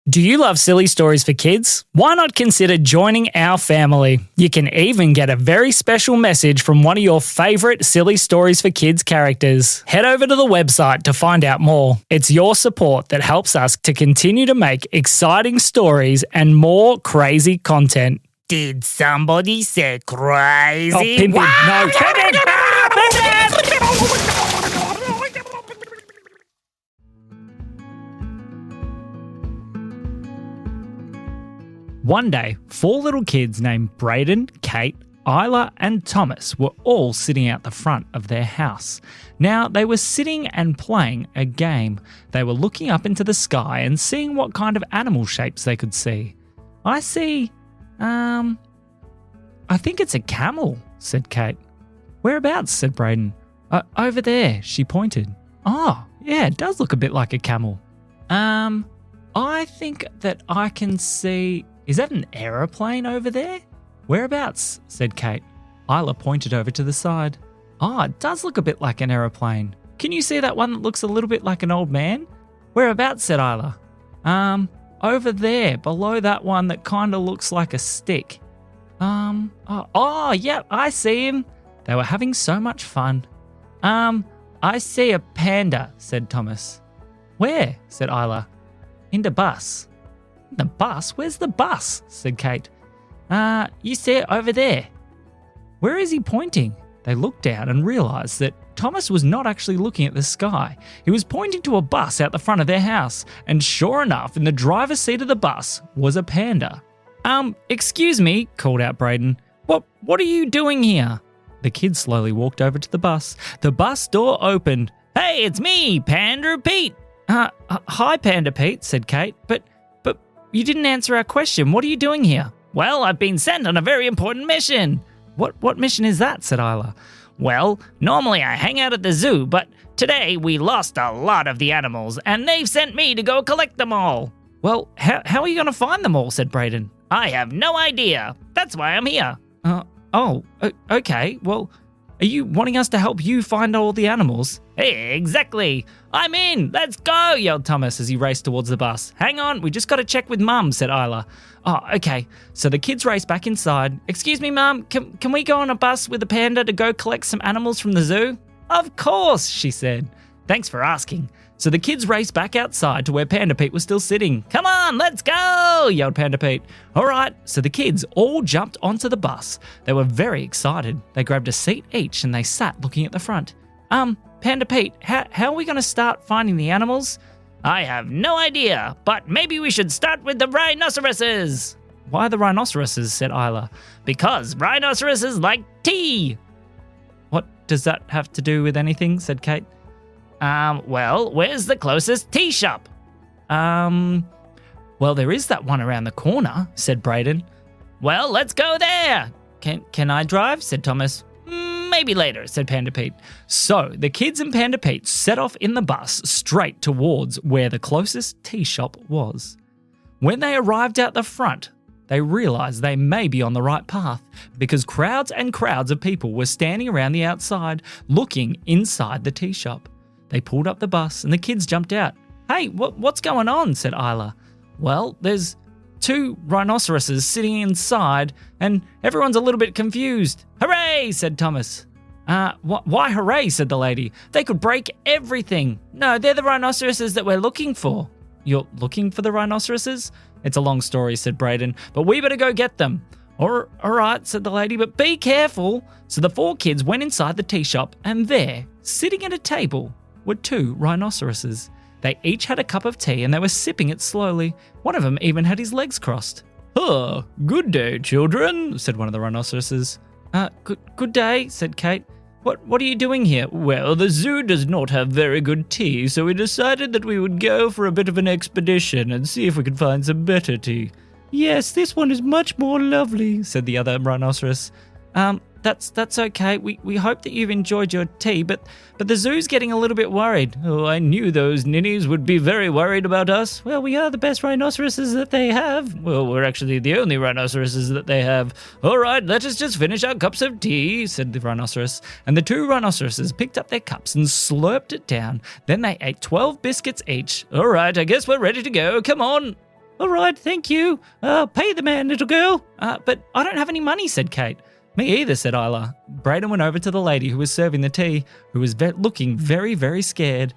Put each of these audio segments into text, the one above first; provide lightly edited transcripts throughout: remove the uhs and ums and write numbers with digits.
Do you love silly stories for kids? Why not consider joining our family? You can even get a very special message from one of your favourite silly stories for kids characters. Head over to the website to find out more. It's your support that helps us to continue to make exciting stories and more crazy content. Did somebody say crazy? Oh, Pimpin, no. One day, 4 little kids named Braden, Kate, Isla and Thomas were all sitting out the front of their house. Now, they were sitting and playing a game. They were looking up into the sky and seeing what kind of animal shapes they could see. I see, I think it's a camel, said Kate. Whereabouts, said Braden. Over there, she pointed. Oh, yeah, it does look a bit like a camel. I think that I can see... Is that an aeroplane over there? Whereabouts? Said Kate. Isla pointed over to the side. Oh, it does look a bit like an aeroplane. Can you see that one that looks a little bit like an old man? Whereabouts? Said Isla. Over there, below that one that kind of looks like a stick. Yep, I see him. They were having so much fun. I see a panda, said Thomas. Where? Said Isla. In the bus. The bus? Where's the bus? Said Kate. You see it over there. Where is he pointing? They looked down and realised that Thomas was not actually looking at the sky. He was pointing to a bus out the front of their house, and sure enough, in the driver's seat of the bus was a panda. Excuse me, called out Braden. What are you doing here? The kids slowly walked over to the bus. The bus door opened. Hey, it's me, Panda Pete. Hi, Panda Pete, said Kate, but you didn't answer our question. What are you doing here? Well, I've been sent on a very important mission. What mission is that? Said Isla. Well, normally I hang out at the zoo, but today we lost a lot of the animals, and they've sent me to go collect them all. Well, how are you going to find them all? Said Braden. I have no idea. That's why I'm here. Okay. Well, are you wanting us to help you find all the animals? Hey, exactly. I'm in. Let's go, yelled Thomas as he raced towards the bus. Hang on, we just got to check with Mum, said Isla. Oh, okay. So the kids raced back inside. Excuse me, Mum, can we go on a bus with the panda to go collect some animals from the zoo? Of course, she said. Thanks for asking. So the kids raced back outside to where Panda Pete was still sitting. Come on, let's go, yelled Panda Pete. All right, so the kids all jumped onto the bus. They were very excited. They grabbed a seat each and they sat looking at the front. Panda Pete, how are we going to start finding the animals? I have no idea, but maybe we should start with the rhinoceroses. Why the rhinoceroses, said Isla. Because rhinoceroses like tea. What does that have to do with anything, said Kate. Well, where's the closest tea shop? Well, there is that one around the corner, said Braden. Well, let's go there. Can I drive? Said Thomas. Maybe later, said Panda Pete. So the kids and Panda Pete set off in the bus straight towards where the closest tea shop was. When they arrived out the front, they realised they may be on the right path because crowds and crowds of people were standing around the outside looking inside the tea shop. They pulled up the bus and the kids jumped out. Hey, what's going on? Said Isla. Well, there's 2 rhinoceroses sitting inside and everyone's a little bit confused. Hooray, said Thomas. Why hooray, said the lady. They could break everything. No, they're the rhinoceroses that we're looking for. You're looking for the rhinoceroses? It's a long story, said Braden, but we better go get them. All right, said the lady, but be careful. So the 4 kids went inside the tea shop and there, sitting at a table, were 2 rhinoceroses. They each had a cup of tea and they were sipping it slowly. One of them even had his legs crossed. Good day, children, said one of the rhinoceroses. Good day, said Kate. What are you doing here? Well, the zoo does not have very good tea, so we decided that we would go for a bit of an expedition and see if we could find some better tea. Yes, this one is much more lovely, said the other rhinoceros. That's okay. We hope that you've enjoyed your tea, but the zoo's getting a little bit worried. Oh, I knew those ninnies would be very worried about us. Well, we are the best rhinoceroses that they have. Well, we're actually the only rhinoceroses that they have. All right, let us just finish our cups of tea, said the rhinoceros. And the 2 rhinoceroses picked up their cups and slurped it down. Then they ate 12 biscuits each. All right, I guess we're ready to go. Come on. All right, thank you. Pay the man, little girl. But I don't have any money, said Kate. Me either, said Isla. Brayden went over to the lady who was serving the tea, who was looking very, very scared.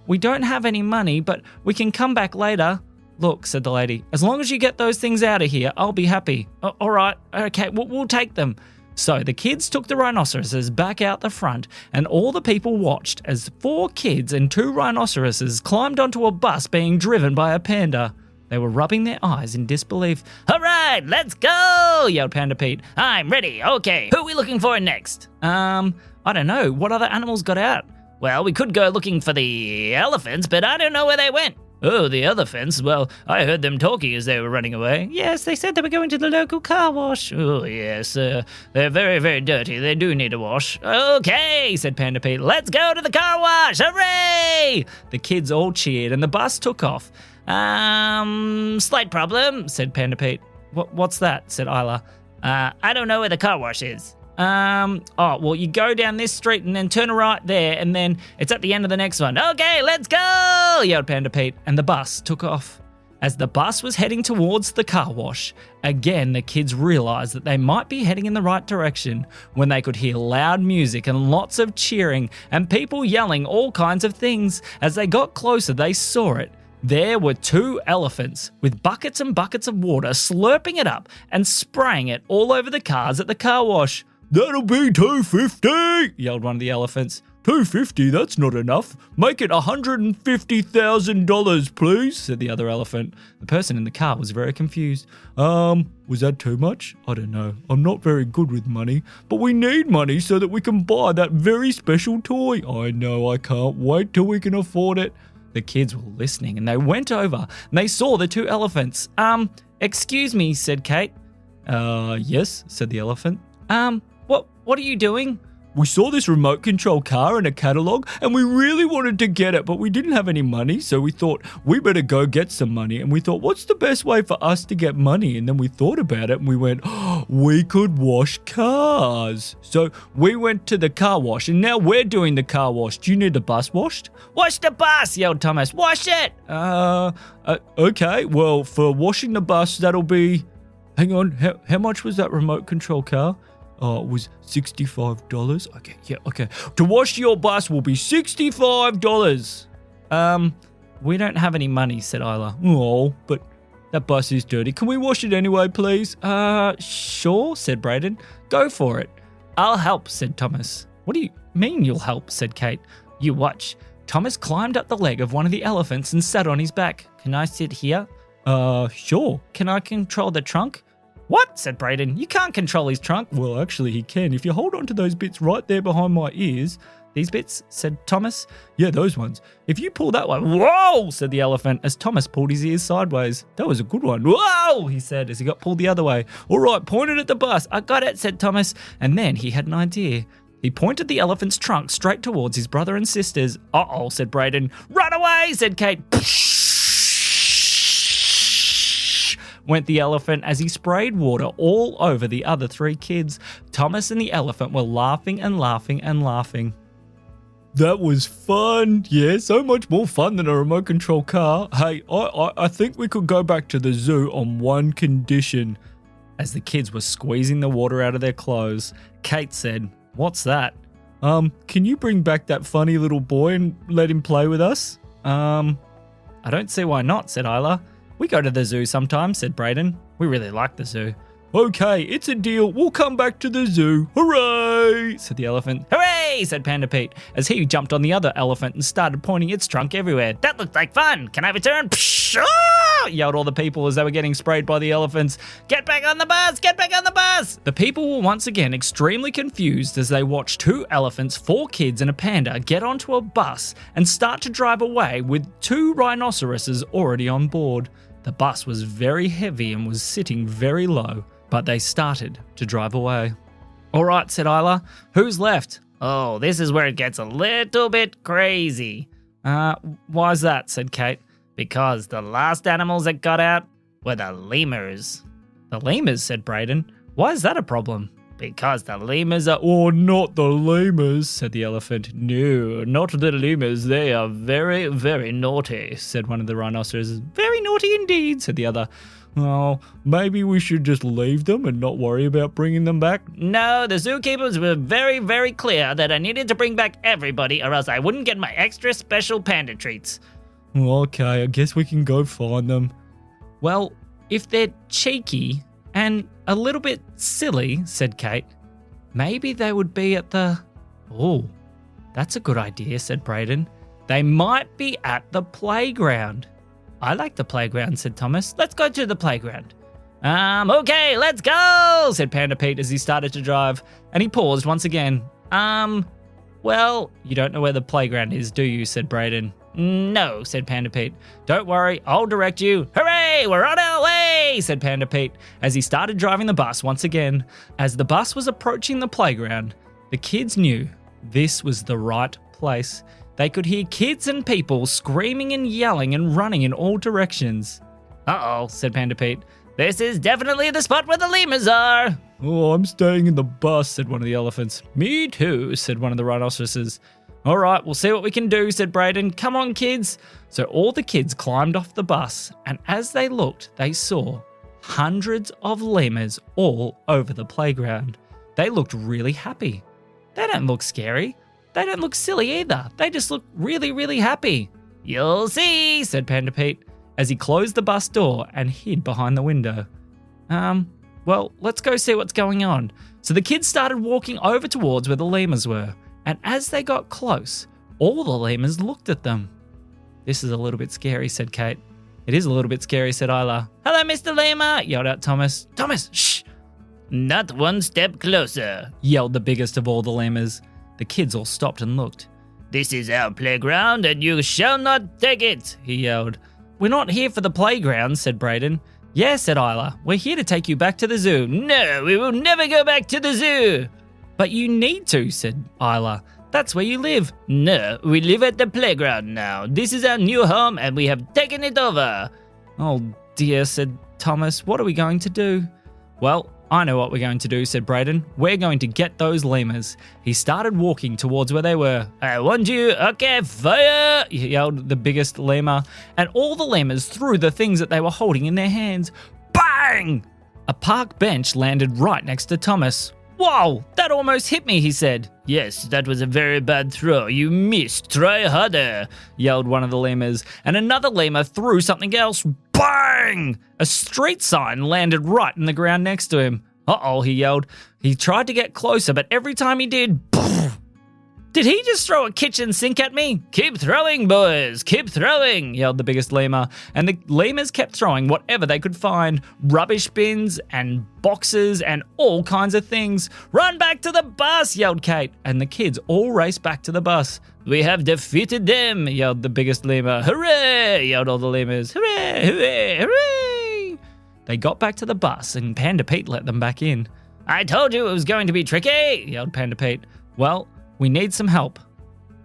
We don't have any money, but we can come back later. Look, said the lady, as long as you get those things out of here, I'll be happy. All right, okay, we'll take them. So the kids took the rhinoceroses back out the front, and all the people watched as 4 kids and 2 rhinoceroses climbed onto a bus being driven by a panda. They were rubbing their eyes in disbelief. All right, let's go, yelled Panda Pete. I'm ready. Okay, who are we looking for next? I don't know. What other animals got out? Well, we could go looking for the elephants, but I don't know where they went. Oh, the elephants? Well, I heard them talking as they were running away. Yes, they said they were going to the local car wash. Oh, yes, they're very, very dirty. They do need a wash. Okay, said Panda Pete. Let's go to the car wash. Hooray! The kids all cheered and the bus took off. Slight problem, said Panda Pete. What's that? Said Isla. I don't know where the car wash is. Well, you go down this street and then turn right there, and then it's at the end of the next one. Okay, let's go, yelled Panda Pete, and the bus took off. As the bus was heading towards the car wash, again the kids realised that they might be heading in the right direction when they could hear loud music and lots of cheering and people yelling all kinds of things. As they got closer, they saw it. There were 2 elephants with buckets and buckets of water, slurping it up and spraying it all over the cars at the car wash. That'll be $250, yelled one of the elephants. $250, that's not enough. Make it $150,000, please, said the other elephant. The person in the car was very confused. Was that too much? I don't know. I'm not very good with money, but we need money so that we can buy that very special toy. I know, I can't wait till we can afford it. The kids were listening and they went over and they saw the 2 elephants. Excuse me, said Kate. Yes, said the elephant. What are you doing? We saw this remote control car in a catalogue and we really wanted to get it, but we didn't have any money, so we thought we better go get some money. And we thought, what's the best way for us to get money? And then we thought about it and we went, we could wash cars. So we went to the car wash and now we're doing the car wash. Do you need the bus washed? Wash the bus, yelled Thomas. Wash it. Okay, well, for washing the bus, that'll be... Hang on, how much was that remote control car? It was $65. Okay. To wash your bus will be $65. We don't have any money, said Isla. Oh, but that bus is dirty. Can we wash it anyway, please? Sure, said Brayden. Go for it. I'll help, said Thomas. What do you mean you'll help, said Kate. You watch. Thomas climbed up the leg of one of the elephants and sat on his back. Can I sit here? Sure. Can I control the trunk? What? Said Brayden. You can't control his trunk. Well, actually, he can. If you hold on to those bits right there behind my ears. These bits, said Thomas. Yeah, those ones. If you pull that one. Whoa, said the elephant as Thomas pulled his ears sideways. That was a good one. Whoa, he said as he got pulled the other way. All right, point it at the bus. I got it, said Thomas. And then he had an idea. He pointed the elephant's trunk straight towards his brother and sisters. Uh-oh, said Brayden. Run away, said Kate. Went the elephant as he sprayed water all over the other 3 kids. Thomas and the elephant were laughing and laughing and laughing. That was fun. Yeah, so much more fun than a remote control car. Hey, I think we could go back to the zoo on one condition. As the kids were squeezing the water out of their clothes, Kate said, what's that? Can you bring back that funny little boy and let him play with us? I don't see why not, said Isla. We go to the zoo sometimes, said Brayden. We really like the zoo. Okay, it's a deal. We'll come back to the zoo. Hooray, said the elephant. Hooray, said Panda Pete, as he jumped on the other elephant and started pointing its trunk everywhere. That looked like fun. Can I have a turn? Psh, ah! Yelled all the people as they were getting sprayed by the elephants. Get back on the bus! Get back on the bus! The people were once again extremely confused as they watched 2 elephants, 4 kids and a panda get onto a bus and start to drive away with 2 rhinoceroses already on board. The bus was very heavy and was sitting very low, but they started to drive away. All right, said Isla. Who's left? Oh, this is where it gets a little bit crazy. Why's that? Said Kate. Because the last animals that got out were the lemurs. The lemurs, said Brayden. Why is that a problem? Because the lemurs are... Oh, not the lemurs, said the elephant. No, not the lemurs. They are very, very naughty, said one of the rhinoceroses. Very naughty indeed, said the other. Oh, maybe we should just leave them and not worry about bringing them back? No, the zookeepers were very, very clear that I needed to bring back everybody or else I wouldn't get my extra special panda treats. Okay, I guess we can go find them. Well, if they're cheeky and a little bit silly, said Kate, maybe they would be at the... Oh, that's a good idea, said Brayden. They might be at the playground. I like the playground, said Thomas. Let's go to the playground. Okay, let's go, said Panda Pete as he started to drive, and he paused once again. Well, you don't know where the playground is, do you, said Brayden. No, said Panda Pete. Don't worry, I'll direct you. Hooray, we're on our way, said Panda Pete as he started driving the bus once again. As the bus was approaching the playground, the kids knew this was the right place. They could hear kids and people screaming and yelling and running in all directions. Uh-oh, said Panda Pete. This is definitely the spot where the lemurs are. Oh, I'm staying in the bus, said one of the elephants. Me too, said one of the rhinoceroses. All right, we'll see what we can do, said Brayden. Come on, kids. So all the kids climbed off the bus, and as they looked, they saw hundreds of lemurs all over the playground. They looked really happy. They don't look scary. They don't look silly either. They just look really, really happy. You'll see, said Panda Pete as he closed the bus door and hid behind the window. Well, let's go see what's going on. So the kids started walking over towards where the lemurs were. And as they got close, all the lemurs looked at them. This is a little bit scary, said Kate. It is a little bit scary, said Isla. Hello, Mr. Lemur, yelled out Thomas. Thomas, shh! Not one step closer, yelled the biggest of all the lemurs. The kids all stopped and looked. This is our playground and you shall not take it, he yelled. We're not here for the playground, said Brayden. Yeah, said Isla. We're here to take you back to the zoo. No, we will never go back to the zoo. But you need to, said Isla. That's where you live. No, we live at the playground now. This is our new home and we have taken it over. Oh dear, said Thomas. What are we going to do? Well, I know what we're going to do, said Brayden. We're going to get those lemurs. He started walking towards where they were. I want you. Okay, fire, yelled the biggest lemur. And all the lemurs threw the things that they were holding in their hands. Bang! A park bench landed right next to Thomas. Whoa, that almost hit me, he said. Yes, that was a very bad throw. You missed. Try harder, yelled one of the lemurs. And another lemur threw something else. Bang! A street sign landed right in the ground next to him. Uh-oh, he yelled. He tried to get closer, but every time he did, did he just throw a kitchen sink at me? Keep throwing, boys. Keep throwing, yelled the biggest lemur. And the lemurs kept throwing whatever they could find. Rubbish bins and boxes and all kinds of things. Run back to the bus, yelled Kate. And the kids all raced back to the bus. We have defeated them, yelled the biggest lemur. Hooray, yelled all the lemurs. Hooray, hooray, hooray. They got back to the bus and Panda Pete let them back in. I told you it was going to be tricky, yelled Panda Pete. Well, we need some help.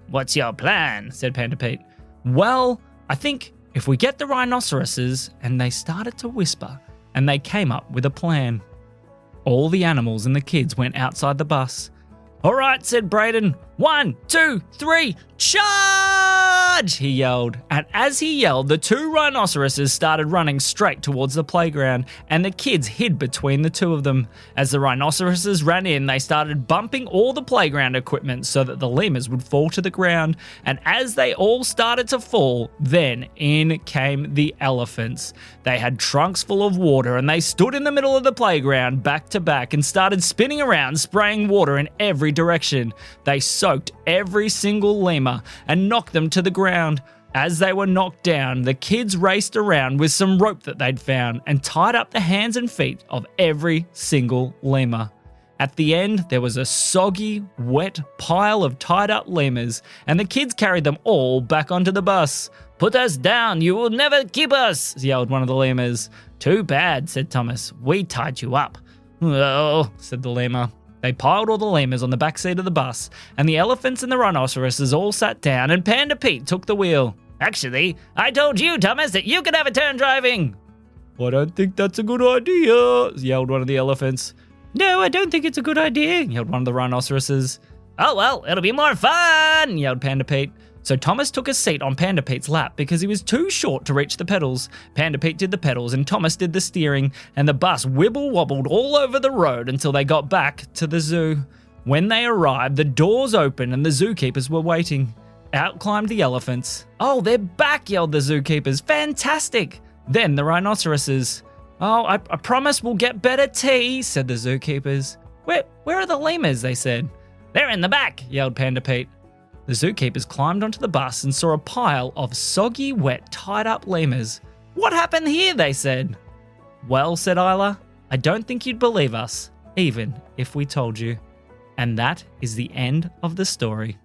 What's your plan? Said Panda Pete. Well, I think if we get the rhinoceroses, and they started to whisper, and they came up with a plan. All the animals and the kids went outside the bus. All right, said Brayden. 1, 2, 3, charge! He yelled. And as he yelled, the two rhinoceroses started running straight towards the playground, and the kids hid between the two of them. As the rhinoceroses ran in, they started bumping all the playground equipment so that the lemurs would fall to the ground. And as they all started to fall, then in came the elephants. They had trunks full of water, and they stood in the middle of the playground back to back and started spinning around, spraying water in every direction. They soaked every single lemur and knocked them to the ground. As they were knocked down, the kids raced around with some rope that they'd found and tied up the hands and feet of every single lemur. At the end, there was a soggy, wet pile of tied up lemurs, and the kids carried them all back onto the bus. Put us down, you will never keep us, yelled one of the lemurs. Too bad, said Thomas. We tied you up. Oh, said the lemur. They piled all the lemurs on the back seat of the bus, and the elephants and the rhinoceroses all sat down, and Panda Pete took the wheel. Actually, I told you, Thomas, that you could have a turn driving. I don't think that's a good idea, yelled one of the elephants. No, I don't think it's a good idea, yelled one of the rhinoceroses. Oh well, it'll be more fun, yelled Panda Pete. So Thomas took a seat on Panda Pete's lap because he was too short to reach the pedals. Panda Pete did the pedals and Thomas did the steering, and the bus wibble-wobbled all over the road until they got back to the zoo. When they arrived, the doors opened and the zookeepers were waiting. Out climbed the elephants. Oh, they're back, yelled the zookeepers. Fantastic! Then the rhinoceroses. Oh, I promise we'll get better tea, said the zookeepers. Where are the lemurs, they said. They're in the back, yelled Panda Pete. The zookeepers climbed onto the bus and saw a pile of soggy, wet, tied-up lemurs. What happened here, they said. Well, said Isla, I don't think you'd believe us, even if we told you. And that is the end of the story.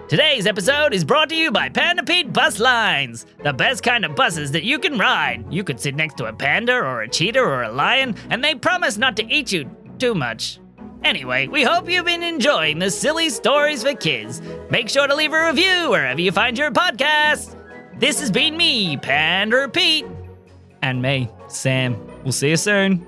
Today's episode is brought to you by Panda Pete Bus Lines, the best kind of buses that you can ride. You could sit next to a panda or a cheetah or a lion, and they promise not to eat you too much. Anyway, we hope you've been enjoying the silly stories for kids. Make sure to leave a review wherever you find your podcast. This has been me, Panda Pete. And me, Sam. We'll see you soon.